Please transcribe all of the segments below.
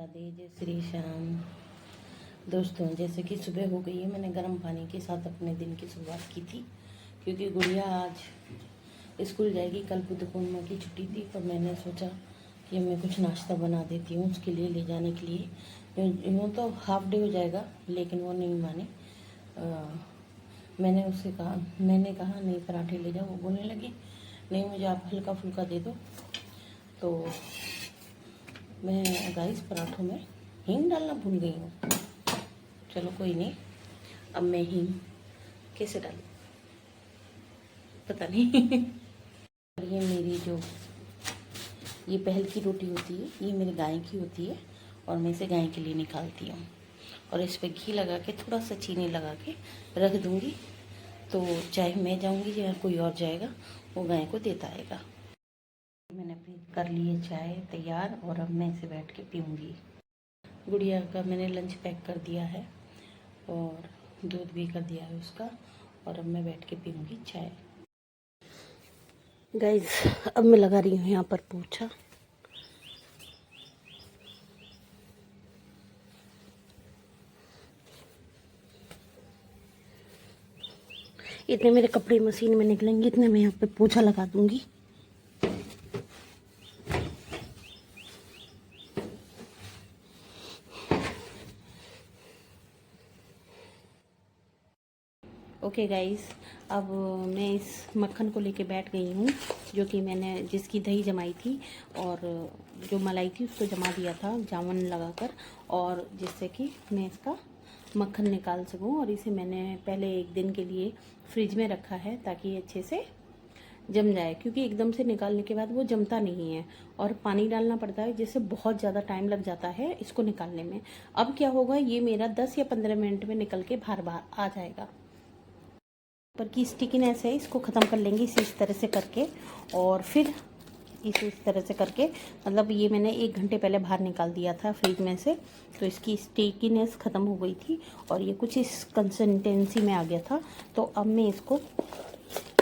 राधे, जय श्री श्याम। दोस्तों, जैसे कि सुबह हो गई है, मैंने गर्म पानी के साथ अपने दिन की शुरुआत की थी क्योंकि गुड़िया आज स्कूल जाएगी। कल बुद्ध पूर्णिमा की छुट्टी थी, तो मैंने सोचा कि मैं कुछ नाश्ता बना देती हूँ उसके लिए ले जाने के लिए। यूँ तो हाफ डे हो जाएगा, लेकिन वो नहीं माने। मैंने कहा नहीं पराठे ले जाओ। वो बोलने लगी नहीं, मुझे आप हल्का फुल्का दे दो। तो मैं गाइस पराठों में हींग डालना भूल गई हूँ। चलो कोई नहीं, अब मैं हींग कैसे डालूँ पता नहीं। ये मेरी जो ये पहल की रोटी होती है, ये मेरे गाय की होती है और मैं इसे गाय के लिए निकालती हूँ और इस पर घी लगा के थोड़ा सा चीनी लगा के रख दूँगी। तो चाहे मैं जाऊँगी या कोई और जाएगा, वो गाय को देता आएगा। मैंने अपनी कर ली है चाय तैयार और अब मैं इसे बैठ के पीऊँगी। गुड़िया का मैंने लंच पैक कर दिया है और दूध भी कर दिया है उसका, और अब मैं बैठ के पीऊँगी चाय। गाइस, अब मैं लगा रही हूँ यहाँ पर पोछा। इतने मेरे कपड़े मशीन में निकलेंगे, इतने मैं यहाँ पे पोछा लगा दूँगी। ओके गाइस, अब मैं इस मक्खन को लेके बैठ गई हूँ, जो कि मैंने जिसकी दही जमाई थी और जो मलाई थी उसको जमा दिया था जामुन लगाकर, और जिससे कि मैं इसका मक्खन निकाल सकूँ। और इसे मैंने पहले एक दिन के लिए फ्रिज में रखा है ताकि ये अच्छे से जम जाए, क्योंकि एकदम से निकालने के बाद वो जमता नहीं है और पानी डालना पड़ता है, जिससे बहुत ज़्यादा टाइम लग जाता है इसको निकालने में। अब क्या होगा, ये मेरा 10 या 15 मिनट में निकल के बाहर आ जाएगा। पर की स्टिकीनेस है, इसको ख़त्म कर लेंगे इस तरह से करके, और फिर इस तरह से करके, मतलब ये मैंने 1 घंटे पहले बाहर निकाल दिया था फ्रिज में से, तो इसकी स्टिकीनेस ख़त्म हो गई थी और ये कुछ इस कंसिस्टेंसी में आ गया था। तो अब मैं इसको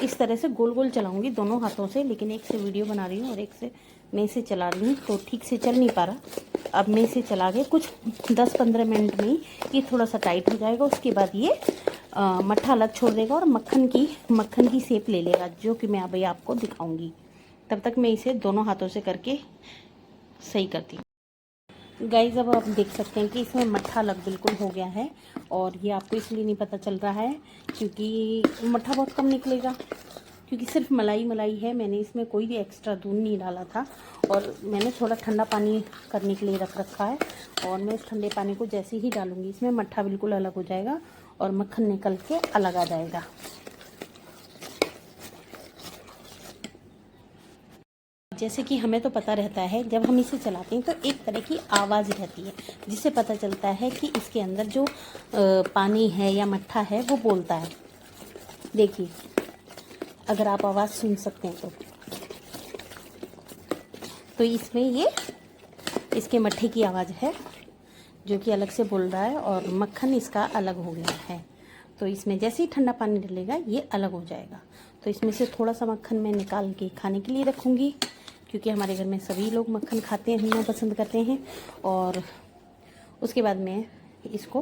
इस तरह से गोल गोल चलाऊंगी दोनों हाथों से, लेकिन एक से वीडियो बना रही हूँ और एक से मैं इसे चला रही हूँ तो ठीक से चल नहीं पा रहा। अब मैं इसे चला के कुछ 10-15 मिनट में ही ये थोड़ा सा टाइट हो जाएगा। उसके बाद ये मट्ठा अलग छोड़ देगा और मक्खन की शेप ले लेगा, जो कि मैं अभी आपको दिखाऊंगी। तब तक मैं इसे दोनों हाथों से करके सही करती हूँ। गाइस, अब आप देख सकते हैं कि इसमें मट्ठा अलग बिल्कुल हो गया है, और ये आपको इसलिए नहीं पता चल रहा है क्योंकि मट्ठा बहुत कम निकलेगा, क्योंकि सिर्फ मलाई है। मैंने इसमें कोई भी एक्स्ट्रा दूध नहीं डाला था, और मैंने थोड़ा ठंडा पानी करने के लिए रख रखा है, और मैं इस ठंडे पानी को जैसे ही डालूंगी इसमें मट्ठा बिल्कुल अलग हो जाएगा और मक्खन निकल के अलग आ जाएगा। जैसे कि हमें तो पता रहता है, जब हम इसे चलाते हैं तो एक तरह की आवाज़ रहती है, जिससे पता चलता है कि इसके अंदर जो पानी है या मट्ठा है वो बोलता है। देखिए, अगर आप आवाज़ सुन सकते हैं तो इसमें ये इसके मट्ठे की आवाज़ है जो कि अलग से बोल रहा है, और मक्खन इसका अलग हो गया है। तो इसमें जैसे ही ठंडा पानी डलेगा ये अलग हो जाएगा। तो इसमें से थोड़ा सा मक्खन मैं निकाल के खाने के लिए रखूँगी, क्योंकि हमारे घर में सभी लोग मक्खन खाते हैं, पसंद करते हैं। और उसके बाद मैं इसको,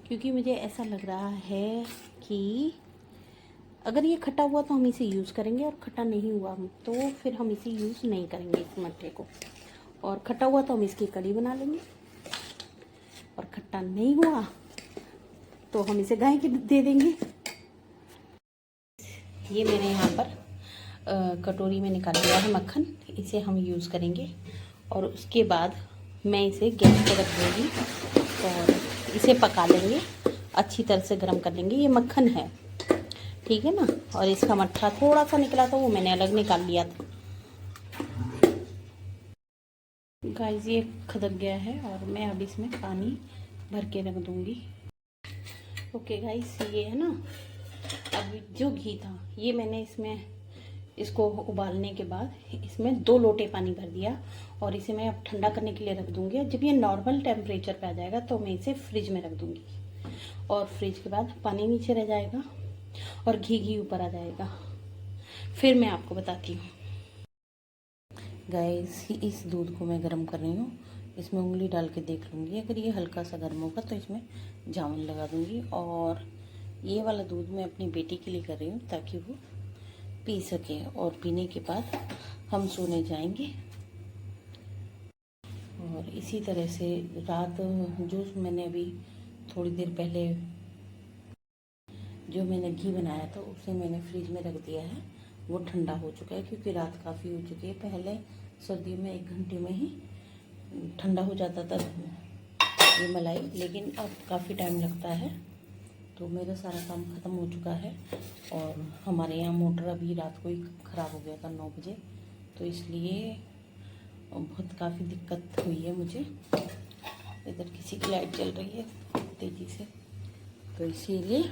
क्योंकि मुझे ऐसा लग रहा है कि अगर ये खट्टा हुआ तो हम इसे यूज़ करेंगे, और खट्टा नहीं हुआ तो फिर हम इसे यूज़ नहीं करेंगे इस मट्ठे को। और खट्टा हुआ तो हम इसकी कढ़ी बना लेंगे, और खट्टा नहीं हुआ तो हम इसे गाय के दे देंगे। ये मैंने यहाँ पर कटोरी में निकाल लिया है मक्खन, इसे हम यूज़ करेंगे। और उसके बाद मैं इसे गैस पर रख दूँगी और इसे पका लेंगे, अच्छी तरह से गर्म कर लेंगे। ये मक्खन है, ठीक है ना, और इसका मट्ठा थोड़ा सा निकला था, वो मैंने अलग निकाल लिया था। गाइस, ये खदक गया है और मैं अब इसमें पानी भर के रख दूँगी। ओके गाइस, ये है ना, अब जो घी था ये मैंने इसको उबालने के बाद इसमें 2 लोटे पानी भर दिया, और इसे मैं अब ठंडा करने के लिए रख दूँगी। जब ये नॉर्मल टेम्परेचर पे आ जाएगा तो मैं इसे फ्रिज में रख दूँगी, और फ्रिज के बाद पानी नीचे रह जाएगा और घी ऊपर आ जाएगा। फिर मैं आपको बताती हूँ। गाइस इस दूध को मैं गर्म कर रही हूँ। इसमें उंगली डाल के देख लूँगी, अगर ये हल्का सा गर्म होगा तो इसमें जामुन लगा दूँगी। और ये वाला दूध मैं अपनी बेटी के लिए कर रही हूँ ताकि वो पी सके, और पीने के बाद हम सोने जाएंगे। और इसी तरह से रात जो मैंने अभी थोड़ी देर पहले जो मैंने घी बनाया था उसे मैंने फ्रिज में रख दिया है, वो ठंडा हो चुका है क्योंकि रात काफ़ी हो चुकी है। पहले सर्दियों में 1 घंटे में ही ठंडा हो जाता था ये मलाई, लेकिन अब काफ़ी टाइम लगता है। तो मेरा सारा काम ख़त्म हो चुका है। और हमारे यहाँ मोटर अभी रात को ही ख़राब हो गया था 9 बजे, तो इसलिए बहुत काफ़ी दिक्कत हुई है मुझे। इधर किसी की लाइट जल रही है तेज़ी से, तो इसीलिए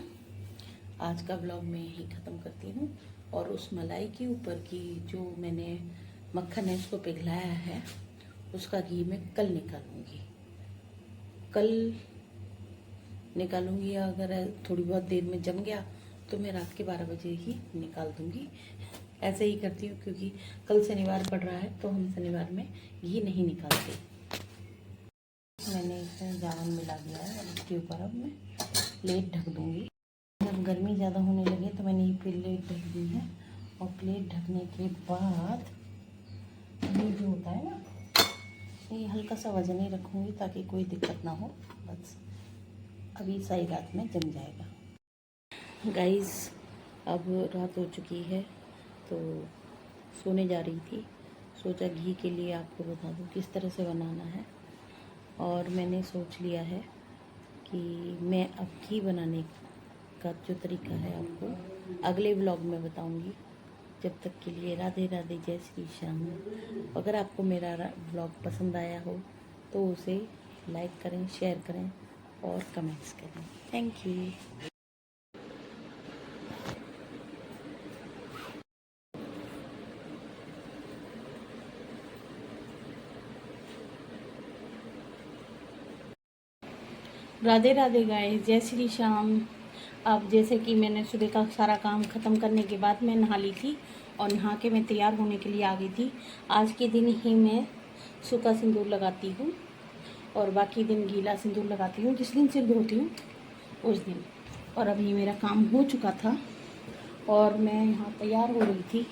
आज का ब्लॉग मैं यही ख़त्म करती हूँ। और उस मलाई के ऊपर की जो मैंने मक्खन है उसको पिघलाया है, उसका घी मैं कल निकालूंगी। अगर थोड़ी बहुत देर में जम गया तो मैं रात के 12 बजे ही निकाल दूंगी। ऐसे ही करती हूँ क्योंकि कल शनिवार पड़ रहा है तो हम शनिवार में घी नहीं निकालते। मैंने इसमें जामुन मिला दिया है और इसके ऊपर अब मैं प्लेट ढक दूँगी। जब गर्मी ज़्यादा होने लगे तो मैंने ये प्लेट ढक दी है। और प्लेट ढकने के बाद ये जो होता है ना, ये हल्का सा वजन ही रखूँगी ताकि कोई दिक्कत ना हो। बस अभी सारी रात में जम जाएगा। गाइस अब रात हो चुकी है तो सोने जा रही थी, सोचा घी के लिए आपको बता दूं किस तरह से बनाना है। और मैंने सोच लिया है कि मैं अब घी बनाने का जो तरीका है आपको अगले व्लॉग में बताऊंगी। जब तक के लिए राधे राधे, जय श्री श्याम। अगर आपको मेरा व्लॉग पसंद आया हो तो उसे लाइक करें, शेयर करें और कमेंट्स करें। Thank you. Radhe Radhe guys, जय श्री श्याम। अब जैसे कि मैंने सुबह का सारा काम ख़त्म करने के बाद मैं नहा ली थी और नहा के मैं तैयार होने के लिए आ गई थी। आज के दिन ही मैं सूखा सिंदूर लगाती हूँ और बाकी दिन गीला सिंदूर लगाती हूँ, जिस दिन सिर धोती हूँ उस दिन। और अभी मेरा काम हो चुका था और मैं यहाँ तैयार हो रही थी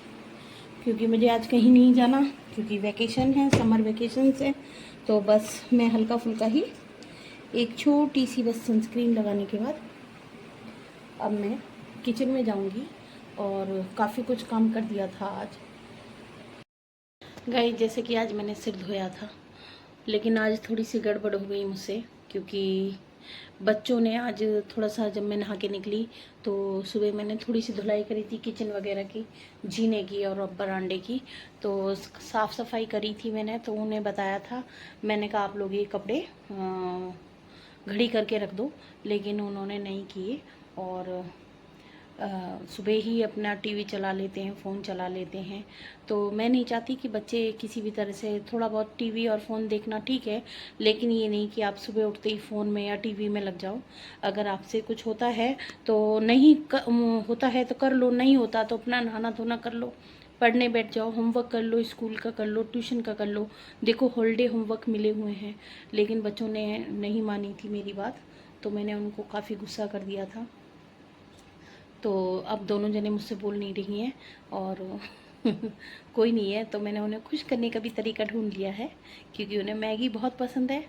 क्योंकि मुझे आज कहीं नहीं जाना, क्योंकि वैकेशन है, समर वैकेशन है। तो बस मैं हल्का फुल्का ही एक छोटी सी बस सनस्क्रीन लगाने के बाद अब मैं किचन में जाऊंगी। और काफ़ी कुछ काम कर दिया था आज। गाइस जैसे कि आज मैंने सिर धोया था, लेकिन आज थोड़ी सी गड़बड़ हो गई मुझसे, क्योंकि बच्चों ने आज थोड़ा सा, जब मैं नहा के निकली तो सुबह मैंने थोड़ी सी धुलाई करी थी किचन वगैरह की, जीने की और बरांडे की। तो साफ़ सफाई करी थी मैंने, तो उन्हें बताया था, मैंने कहा आप लोग ये कपड़े घड़ी करके रख दो, लेकिन उन्होंने नहीं किए। और सुबह ही अपना टीवी चला लेते हैं, फ़ोन चला लेते हैं। तो मैं नहीं चाहती कि बच्चे किसी भी तरह से, थोड़ा बहुत टीवी और फ़ोन देखना ठीक है, लेकिन ये नहीं कि आप सुबह उठते ही फ़ोन में या टीवी में लग जाओ। अगर आपसे कुछ होता है तो होता है तो कर लो, नहीं होता तो अपना नहाना धोना कर लो, पढ़ने बैठ जाओ, होमवर्क कर लो, स्कूल का कर लो, ट्यूशन का कर लो। देखो हॉलीडे होमवर्क मिले हुए हैं, लेकिन बच्चों ने नहीं मानी थी मेरी बात, तो मैंने उनको काफ़ी गुस्सा कर दिया था। तो अब दोनों जने मुझसे बोल नहीं रही हैं और कोई नहीं है, तो मैंने उन्हें खुश करने का भी तरीका ढूंढ लिया है, क्योंकि उन्हें मैगी बहुत पसंद है।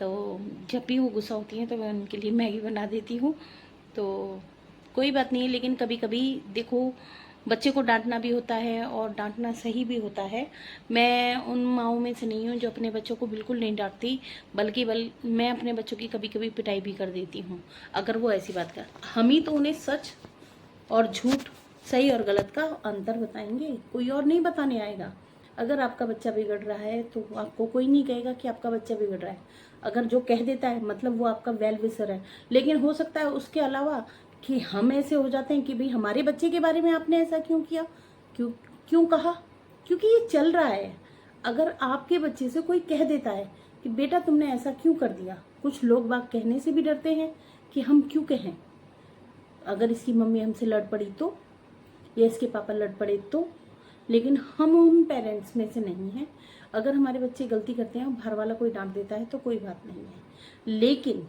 तो जब भी वो गुस्सा होती हैं तो मैं उनके लिए मैगी बना देती हूँ। तो कोई बात नहीं है, लेकिन कभी कभी देखो बच्चे को डांटना भी होता है और डांटना सही भी होता है। मैं उन माँओं में से नहीं हूँ जो अपने बच्चों को बिल्कुल नहीं डांटती, बल्कि मैं अपने बच्चों की कभी कभी पिटाई भी कर देती हूँ अगर वो ऐसी बात कर। हम ही तो उन्हें सच और झूठ, सही और गलत का अंतर बताएंगे, कोई और नहीं बताने आएगा। अगर आपका बच्चा बिगड़ रहा है तो आपको कोई नहीं कहेगा कि आपका बच्चा बिगड़ रहा है। अगर जो कह देता है मतलब वो आपका वेल विशर है। लेकिन हो सकता है उसके अलावा कि हम ऐसे हो जाते हैं कि भाई हमारे बच्चे के बारे में आपने ऐसा क्यों किया, क्यों क्यों कहा, क्योंकि ये चल रहा है। अगर आपके बच्चे से कोई कह देता है कि बेटा तुमने ऐसा क्यों कर दिया, कुछ लोग बात कहने से भी डरते हैं कि हम क्यों कहें। अगर इसकी मम्मी हमसे लड़ पड़ी तो, या इसके पापा लड़ पड़े तो, लेकिन हम उन पेरेंट्स में से नहीं हैं। अगर हमारे बच्चे गलती करते हैं और बाहर वाला कोई डांट देता है तो कोई बात नहीं है, लेकिन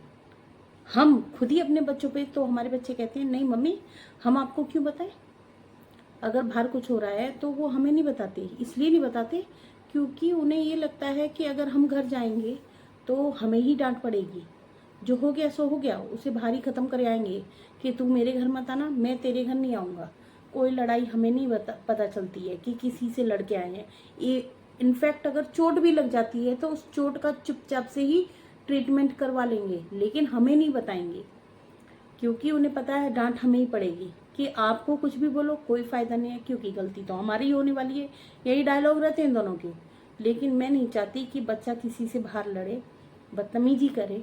हम खुद ही अपने बच्चों पे, तो हमारे बच्चे कहते हैं नहीं मम्मी हम आपको क्यों बताएं, अगर बाहर कुछ हो रहा है तो वो हमें नहीं बताते। इसलिए नहीं बताते क्योंकि उन्हें ये लगता है कि अगर हम घर जाएंगे तो हमें ही डांट पड़ेगी, जो हो गया सो हो गया, उसे बाहर ही ख़त्म कर आएंगे कि तू मेरे घर मत आना, मैं तेरे घर नहीं आऊँगा। कोई लड़ाई हमें नहीं पता चलती है कि किसी से लड़के आए हैं। ये इनफैक्ट अगर चोट भी लग जाती है तो उस चोट का चुपचाप से ही ट्रीटमेंट करवा लेंगे, लेकिन हमें नहीं बताएंगे क्योंकि उन्हें पता है डांट हमें ही पड़ेगी कि आपको कुछ भी बोलो कोई फ़ायदा नहीं है क्योंकि गलती तो हमारी ही होने वाली है। यही डायलॉग रहते हैं इन दोनों के। लेकिन मैं नहीं चाहती कि बच्चा किसी से बाहर लड़े, बदतमीजी करे,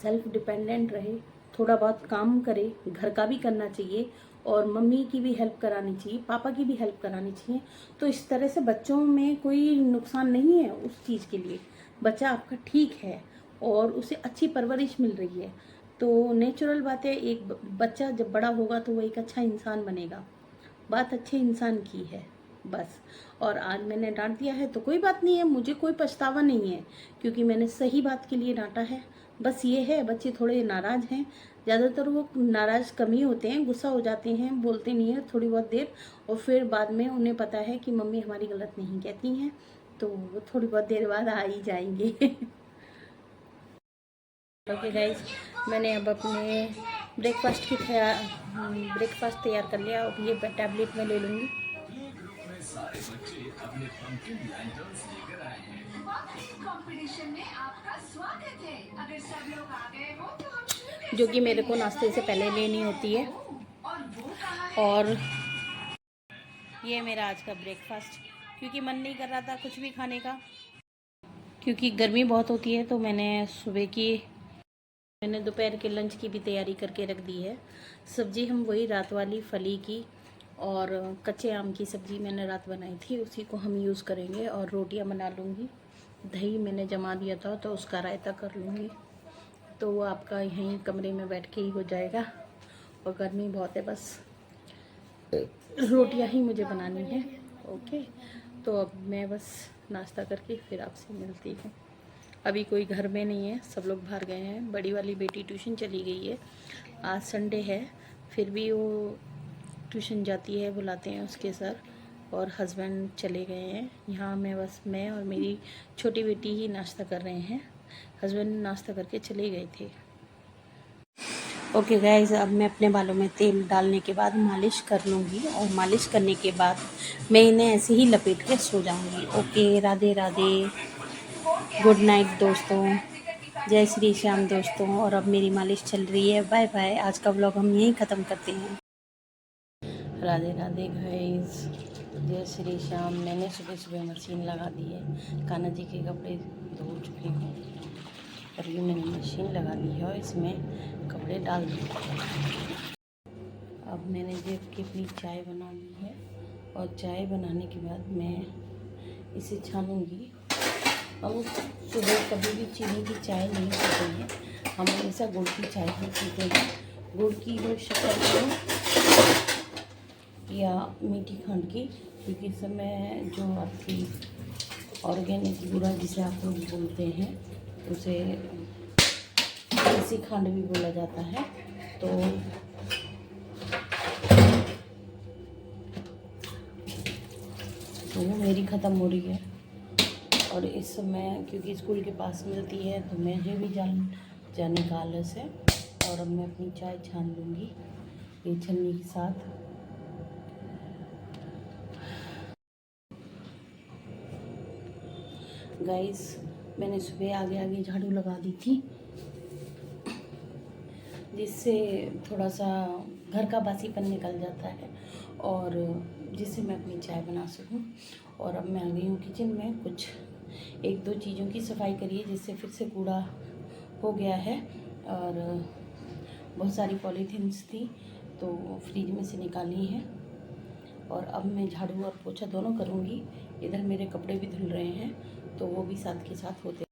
सेल्फ डिपेंडेंट रहे, थोड़ा बहुत काम करे, घर का भी करना चाहिए और मम्मी की भी हेल्प करानी चाहिए, पापा की भी हेल्प करानी चाहिए। तो इस तरह से बच्चों में कोई नुकसान नहीं है उस चीज़ के लिए। बच्चा आपका ठीक है और उसे अच्छी परवरिश मिल रही है, तो नेचुरल बात है, एक बच्चा जब बड़ा होगा तो वो एक अच्छा इंसान बनेगा। बात अच्छे इंसान की है बस। और आज मैंने डांट दिया है तो कोई बात नहीं है, मुझे कोई पछतावा नहीं है क्योंकि मैंने सही बात के लिए डांटा है। बस ये है बच्चे थोड़े नाराज़ हैं, ज़्यादातर वो नाराज़ कम ही होते हैं, गुस्सा हो जाते हैं, बोलते नहीं हैं थोड़ी बहुत देर, और फिर बाद में उन्हें पता है कि मम्मी हमारी गलत नहीं कहती हैं, तो वो थोड़ी बहुत देर बाद आ ही जाएंगे। ओके गाइस, मैंने अब अपने ब्रेकफास्ट तैयार कर लिया। अब ये टैबलेट में ले लूँगी। जो कि मेरे को नाश्ते से पहले लेनी होती है। और ये मेरा आज का ब्रेकफास्ट, क्योंकि मन नहीं कर रहा था कुछ भी खाने का, क्योंकि गर्मी बहुत होती है, तो मैंने दोपहर के लंच की भी तैयारी करके रख दी है। सब्ज़ी हम वही रात वाली फली की और कच्चे आम की सब्ज़ी मैंने रात बनाई थी, उसी को हम यूज़ करेंगे। और रोटियां बना लूँगी, दही मैंने जमा दिया था तो उसका रायता कर लूँगी, तो वो आपका यहीं कमरे में बैठ के ही हो जाएगा। और गर्मी बहुत है, बस रोटियां ही मुझे बनानी है। ओके, तो अब मैं बस नाश्ता करके फिर आपसे मिलती हूँ। अभी कोई घर में नहीं है, सब लोग बाहर गए हैं। बड़ी वाली बेटी ट्यूशन चली गई है, आज संडे है, फिर भी वो ट्यूशन जाती है, बुलाते हैं उसके सर। और हस्बैंड चले गए हैं। यहाँ मैं और मेरी छोटी बेटी ही नाश्ता कर रहे हैं, हस्बैंड नाश्ता करके चले गए थे। ओके गाइज, अब मैं अपने बालों में तेल डालने के बाद मालिश कर लूँगी और मालिश करने के बाद मैं इन्हें ऐसे ही लपेट के सो जाऊँगी। Okay, Radhe Radhe, good night दोस्तों, जय श्री श्याम दोस्तों। और अब मेरी मालिश चल रही है। बाय बाय, आज का व्लॉग हम यहीं ख़त्म करते हैं। राधे राधे गाइस, जय श्री श्याम। मैंने सुबह सुबह मशीन लगा दी है, कान्हा जी के कपड़े धो चुकी हूँ और ये मैंने मशीन लगा दी है और इसमें कपड़े डाल दिए। अब मैंने देख के अपनी चाय बना ली है और चाय बनाने के बाद मैं इसे छानूंगी। हम सुबह कभी भी चीनी की चाय नहीं पीते हैं, हम हमेशा गुड़ की चाय ही पीते हैं। गुड़ की हो, शक्कर की या मीठी खंड की, क्योंकि इस समय जो आपकी ऑर्गेनिक गुड़ जिसे आप लोग बोलते हैं उसे देसी खंड भी बोला जाता है। तो वो मेरी ख़त्म हो रही है और इस समय क्योंकि स्कूल के पास मिलती है तो मुझे भी जाने का आलस है। और अब मैं अपनी चाय छान लूँगी ये छन्नी के साथ। गाइस, मैंने सुबह आगे आगे झाड़ू लगा दी थी जिससे थोड़ा सा घर का बासीपन निकल जाता है और जिससे मैं अपनी चाय बना सकूं। और अब मैं आ गई हूँ किचन में, कुछ एक दो चीज़ों की सफाई करिए जिससे फिर से कूड़ा हो गया है। और बहुत सारी पॉलीथीन्स थी तो फ्रिज में से निकाली हैं और अब मैं झाड़ू और पोछा दोनों करूँगी। इधर मेरे कपड़े भी धुल रहे हैं तो वो भी साथ के साथ होते।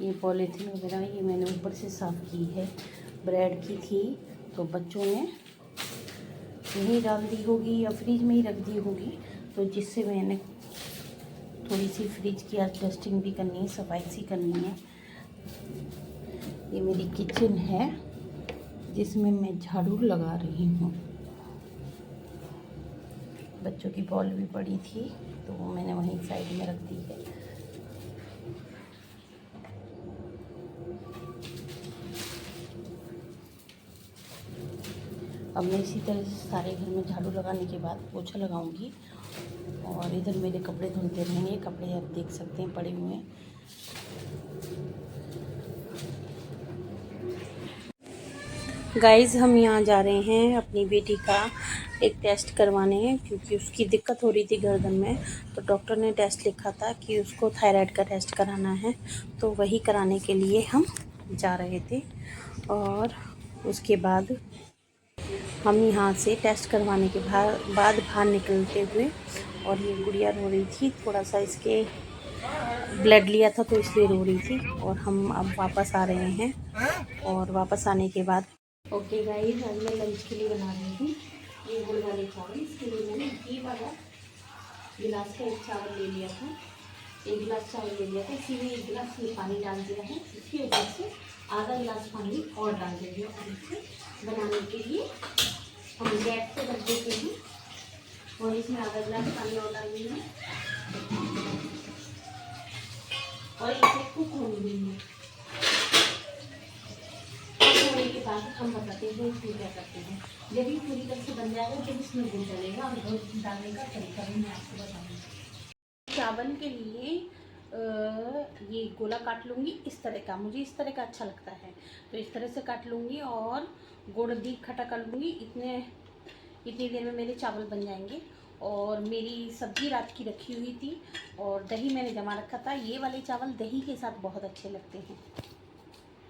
ये पॉलीथीन वगैरह ये मैंने ऊपर से साफ़ की है, ब्रेड की थी तो बच्चों ने यहीं डाल दी होगी या फ्रिज में ही रख दी होगी, तो जिससे मैंने थोड़ी सी फ्रिज की आज डस्टिंग भी करनी है, सफाई सी करनी है। ये मेरी किचन है जिसमें मैं झाड़ू लगा रही हूँ। बच्चों की बॉल भी पड़ी थी तो वो मैंने वहीं साइड में रख दी है। अब मैं इसी तरह से सारे घर में झाड़ू लगाने के बाद पोछा लगाऊंगी और इधर मेरे कपड़े धुलते रहेंगे। कपड़े आप देख सकते हैं पड़े हुए हैं। गाइस, हम यहाँ जा रहे हैं अपनी बेटी का एक टेस्ट करवाने, क्योंकि उसकी दिक्कत हो रही थी गर्दन में। तो डॉक्टर ने टेस्ट लिखा था कि उसको थायराइड का टेस्ट कराना है, तो वही कराने के लिए हम जा रहे थे। और उसके बाद हम यहाँ से टेस्ट करवाने के बाद बाहर निकलते हुए, और ये गुड़िया रो रही थी, थोड़ा सा इसके ब्लड लिया था तो इसलिए रो रही थी। और हम अब वापस आ रहे हैं, और वापस आने के बाद ओके गाइस, आज मैं लंच के लिए बना रही हूँ ये गुड़ वाले चावल। इसके लिए मैंने घी वाला गिलास का एक चावल ले लिया था, 1 गिलास चावल ले लिया था। इसी में 1 गिलास में पानी डाल दिया है। इसकी वजह से आधा गिलास पानी और डाल देंगे। और इसे बनाने के लिए हम गैस पे रख देते हैं, और इसमें आधा गिलास पानी और डाल देंगे और इसे कुक होने देंगे। होने के बाद हम बताते हैं इसमें क्या करते हैं। जब ये पूरी तरह से बन जाएगा तो इसमें गुड़ डलेगा, और गुड़ डालने का तरीका भी मैं आपको बताऊँगी। चावल के लिए ये गोला काट लूँगी इस तरह का, मुझे इस तरह का अच्छा लगता है, तो इस तरह से काट लूँगी और गुड़ दी खट्टा कर लूँगी। इतनी देर में मेरे चावल बन जाएंगे। और मेरी सब्ज़ी रात की रखी हुई थी, और दही मैंने जमा रखा था। ये वाले चावल दही के साथ बहुत अच्छे लगते हैं।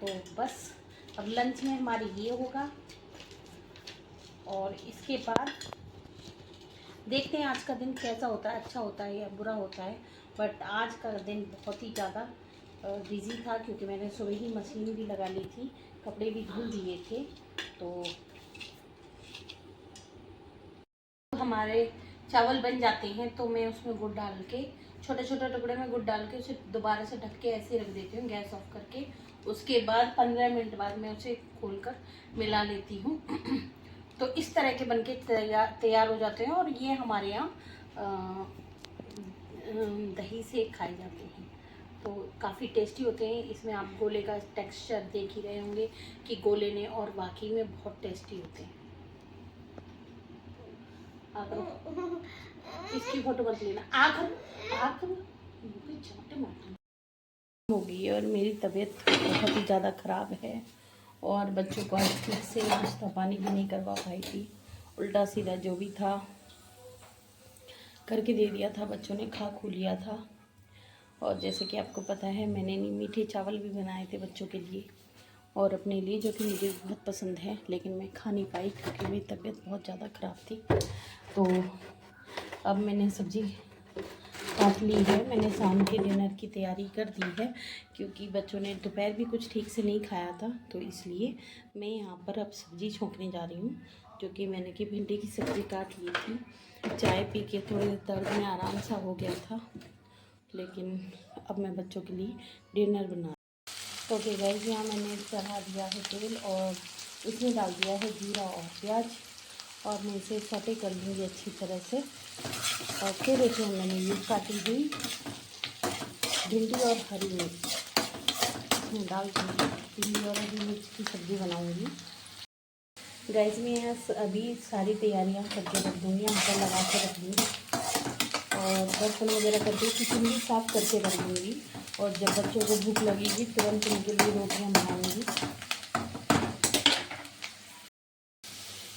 तो बस अब लंच में हमारी ये होगा, और इसके बाद देखते हैं आज का दिन कैसा होता है, अच्छा होता है या बुरा होता है। बट आज का दिन बहुत ही ज़्यादा बिज़ी था, क्योंकि मैंने सुबह ही मशीन भी लगा ली थी, कपड़े भी धुल दिए थे। तो हमारे चावल बन जाते हैं तो मैं उसमें गुड़ डाल के, छोटे छोटे टुकड़े में गुड़ डाल के उसे दोबारा से ढक के ऐसे रख देती हूँ गैस ऑफ करके। उसके बाद 15 मिनट बाद मैं उसे खोलकर मिला लेती हूँ। तो इस तरह के बनके तैयार हो जाते हैं, और ये हमारे यहाँ दही से खाए जाते हैं। तो काफ़ी टेस्टी होते हैं। इसमें आप गोले का टेक्सचर देख ही रहे होंगे कि गोले ने, और वाकई में बहुत टेस्टी होते हैं। इसकी फोटो मत लेना। आकर हो गई, और मेरी तबीयत बहुत ही ज़्यादा ख़राब है, और बच्चों को आज ठीक से नाश्ता पानी भी नहीं करवा पाई थी। उल्टा सीधा जो भी था करके दे दिया था, बच्चों ने खा खू लिया था। और जैसे कि आपको पता है, मैंने मीठे चावल भी बनाए थे बच्चों के लिए और अपने लिए, जो कि मुझे बहुत पसंद है, लेकिन मैं खा नहीं पाई क्योंकि मेरी तबीयत बहुत ज़्यादा ख़राब थी। तो अब मैंने सब्ज़ी काट ली है, मैंने शाम के डिनर की तैयारी कर दी है, क्योंकि बच्चों ने दोपहर भी कुछ ठीक से नहीं खाया था। तो इसलिए मैं यहाँ पर अब सब्ज़ी छोंकने जा रही हूँ, जो कि मैंने कि भिंडी की सब्ज़ी काट ली थी। चाय पी के थोड़े दर्द में आराम सा हो गया था, लेकिन अब मैं बच्चों के लिए डिनर बना। ओके गाइस, यहाँ मैंने चढ़ा दिया है तेल, और इसमें डाल दिया है जीरा और प्याज, और मैं इसे सौटे कर लूँगी अच्छी तरह से। और फिर इसमें मैंने ये काटी हुई भिंडी और हरी मिर्च इसमें डाल दूँगी। भिंडी और हरी मिर्च की सब्ज़ी बनाऊँगी। गाइस, मैं यहाँ अभी सारी तैयारियाँ करके रख दूँगी, यहाँ पर लगा के रख दूँगी, और बर्तन वगैरह करके किचन भी साफ़ करके रख दूँगी। और जब बच्चों को भूख लगेगी तुरंत उनके लिए रोटियाँ बनाऊँगी।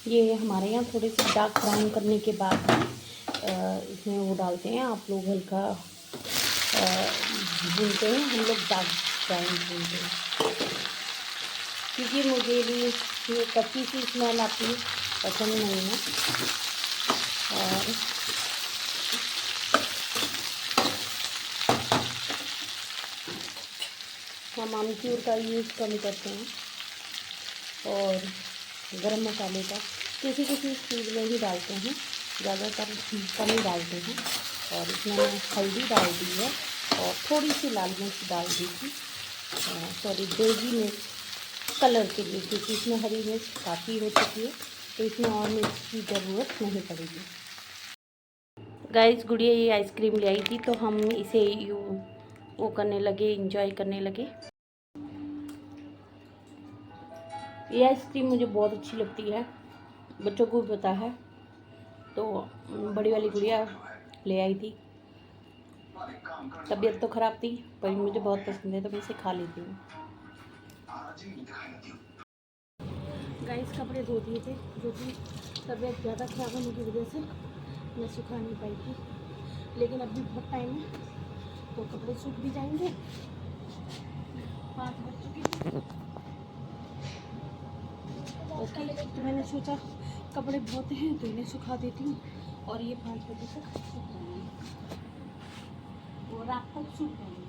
ये हमारे यहाँ थोड़े से डार्क ब्राउन करने के बाद इसमें वो डालते हैं। आप लोग हल्का भूनते हैं, हम लोग डार्क ब्राउन भूनते हैं, क्योंकि मुझे भी ये कच्ची सी स्मेल आती है, पसंद नहीं है। और हम आमचूर का यूज़ कम करते हैं, और गरम मसाले का किसी किसी चीज़ में ही डालते हैं, ज़्यादातर कम ही डालते हैं। और इसमें मैंने हल्दी डाल दी है और थोड़ी सी लाल मिर्च डाल दी थी, सॉरी देगी मिर्च कलर के लिए, क्योंकि इसमें हरी मिर्च काफ़ी हो चुकी है तो इसमें और मिर्च की ज़रूरत नहीं पड़ेगी। गाइस गुड़िया ये आइसक्रीम ले आई थी तो हम इसे वो करने लगे, इंजॉय करने लगे। ये आइसक्रीम मुझे बहुत अच्छी लगती है, बच्चों को भी पता है, तो बड़ी वाली गुड़िया ले आई थी। तबीयत तो ख़राब थी पर मुझे बहुत पसंद है तो मैं इसे खा लेती हूँ। गाइस कपड़े धो दिए थे, जो कि तबीयत ज़्यादा ख़राब होने की वजह से मैं सुखा नहीं पाई थी, लेकिन अभी बहुत टाइम है तो कपड़े सूख भी जाएंगे। 5 बज चुके हैं। ओके, तो मैंने सोचा कपड़े बहुत हैं तो इन्हें सुखा देती हूँ और ये 5 बजे तक सूख जाएंगे और रात तक सूख जाएंगे।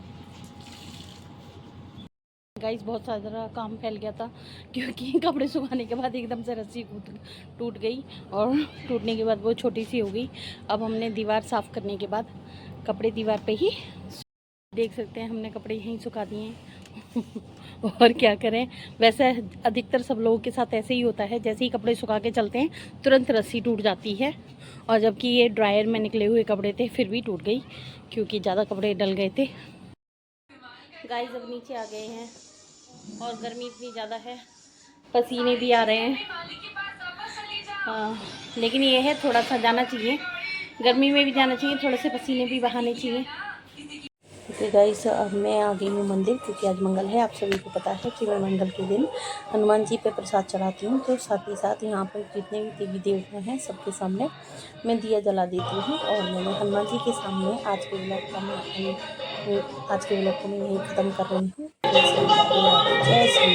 गाइस बहुत सारा काम फैल गया था क्योंकि कपड़े सुखाने के बाद एकदम से रस्सी टूट गई और टूटने के बाद वो छोटी सी हो गई। अब हमने दीवार साफ़ करने के बाद कपड़े दीवार पे ही देख सकते हैं, हमने कपड़े यहीं सुखा दिए हैं और क्या करें, वैसे अधिकतर सब लोगों के साथ ऐसे ही होता है, जैसे ही कपड़े सुखा के चलते हैं तुरंत रस्सी टूट जाती है। और जबकि ये ड्रायर में निकले हुए कपड़े थे फिर भी टूट गई क्योंकि ज़्यादा कपड़े डल गए थे। गाइस अब नीचे आ गए हैं और गर्मी इतनी ज़्यादा है, पसीने भी आ रहे हैं। लेकिन ये है थोड़ा सा जाना चाहिए, गर्मी में भी जाना चाहिए, थोड़े से पसीने भी बहाने चाहिए। ओके गाइस अब मैं आ गई हूँ मंदिर, क्योंकि आज मंगल है। आप सभी को पता है कि मैं मंगल के दिन हनुमान जी पे प्रसाद चढ़ाती हूँ, तो साथ ही साथ यहाँ पर जितने भी देवी देवता हैं सबके सामने मैं दिया जला देती हूँ। और मैंने हनुमान जी के सामने आज के व्लॉग को मैं यहीं ख़त्म कर रही हूँ। जय श्री